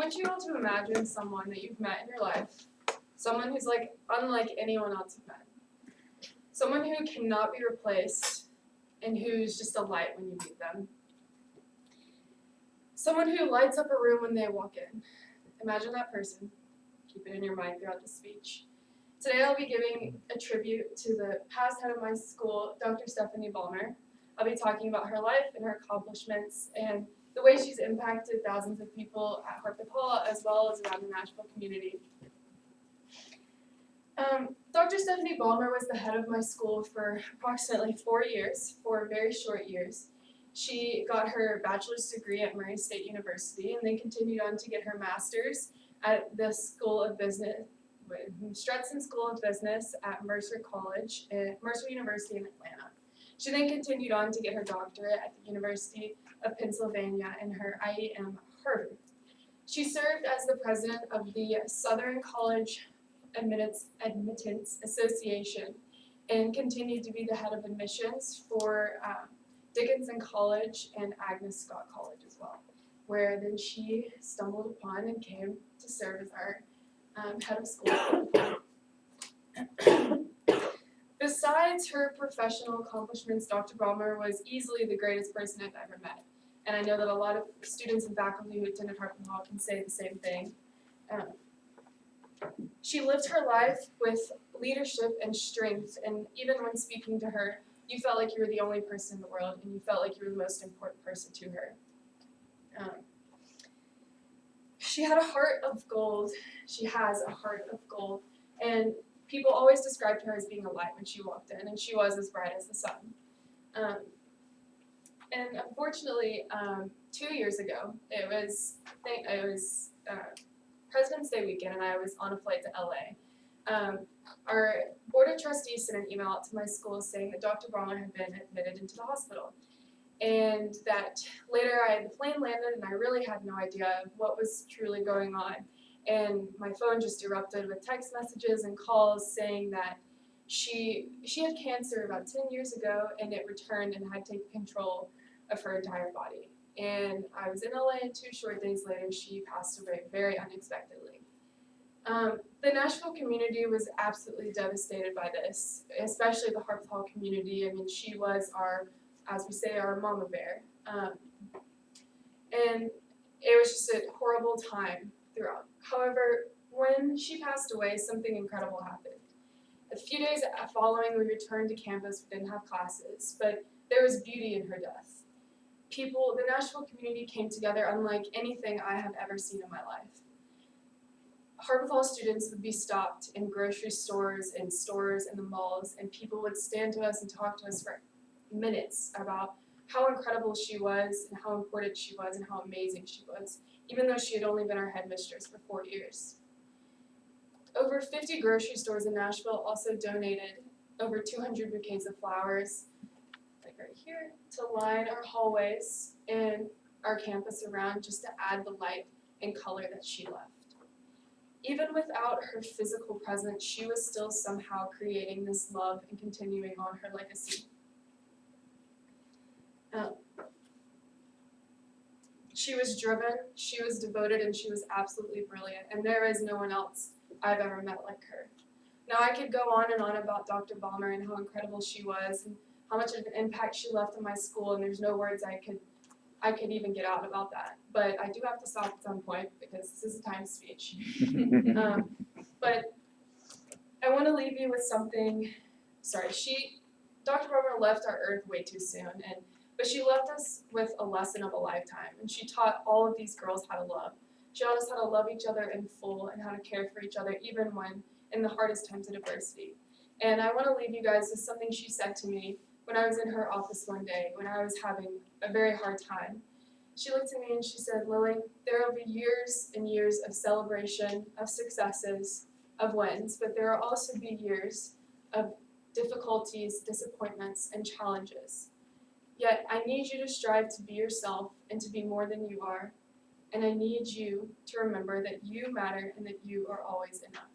want you all to imagine someone that you've met in your life, someone who's like unlike anyone else you've met, someone who cannot be replaced and who's just a light when you meet them, someone who lights up a room when they walk in. Imagine that person. Keep it in your mind throughout the speech. Today I'll be giving a tribute to the past head of my school, Dr. Stephanie Ballmer. I'll be talking about her life and her accomplishments and the way she's impacted thousands of people at Harpeth Hall as well as around the Nashville community. Dr. Stephanie Ballmer was the head of my school for approximately 4 years, 4 very short years. She got her bachelor's degree at Murray State University and then continued on to get her master's at the School of Business, Stretson School of Business at Mercer University in Atlanta. She then continued on to get her doctorate at the University of Pennsylvania and her IEM at Harvard. She served as the president of the Southern College Admittance Association and continued to be the head of admissions for Dickinson College and Agnes Scott College as well, where then she stumbled upon and came to serve as our head of school. Besides her professional accomplishments, Dr. Ballmer was easily the greatest person I've ever met. And I know that a lot of students and faculty who attended Harpeth Hall can say the same thing. She lived her life with leadership and strength, and even when speaking to her, you felt like you were the only person in the world, and you felt like you were the most important person to her. She had a heart of gold. She has a heart of gold, and people always described her as being a light when she walked in, and she was as bright as the sun. And unfortunately, 2 years ago, it was President's Day weekend, and I was on a flight to LA. Our board of trustees sent an email out to my school saying that Dr. Ballmer had been admitted into the hospital, and that later the plane landed, and I really had no idea what was truly going on. And my phone just erupted with text messages and calls saying that she had cancer about 10 years ago, and it returned and had taken control of her entire body. And I was in LA, and 2 short days later, she passed away very unexpectedly. The Nashville community was absolutely devastated by this, especially the Harpeth Hall community. I mean, she was our, as we say, our mama bear. And it was just a horrible time throughout. However, when she passed away, something incredible happened. A few days following, we returned to campus. We didn't have classes, but there was beauty in her death. The Nashville community came together unlike anything I have ever seen in my life. Harpeth Hall students would be stopped in grocery stores and stores and the malls, and people would stand to us and talk to us for minutes about how incredible she was and how important she was and how amazing she was, even though she had only been our headmistress for 4 years. Over 50 grocery stores in Nashville also donated over 200 bouquets of flowers, like right here, to line our hallways and our campus around just to add the light and color that she left. Even without her physical presence, she was still somehow creating this love and continuing on her legacy. She was driven, she was devoted, and she was absolutely brilliant, and there is no one else I've ever met like her. Now, I could go on and on about Dr. Ballmer and how incredible she was and how much of an impact she left in my school, and there's no words I could even get out about that. But I do have to stop at some point because this is a timed speech. But I want to leave you with something. Dr. Ballmer left our earth way too soon, but she left us with a lesson of a lifetime, and she taught all of these girls how to love. She taught us how to love each other in full and how to care for each other even when in the hardest times of adversity. And I want to leave you guys with something she said to me when I was in her office one day when I was having a very hard time. She looked at me and she said, "Lily, there will be years and years of celebration, of successes, of wins, but there will also be years of difficulties, disappointments, and challenges. Yet I need you to strive to be yourself and to be more than you are. And I need you to remember that you matter and that you are always enough."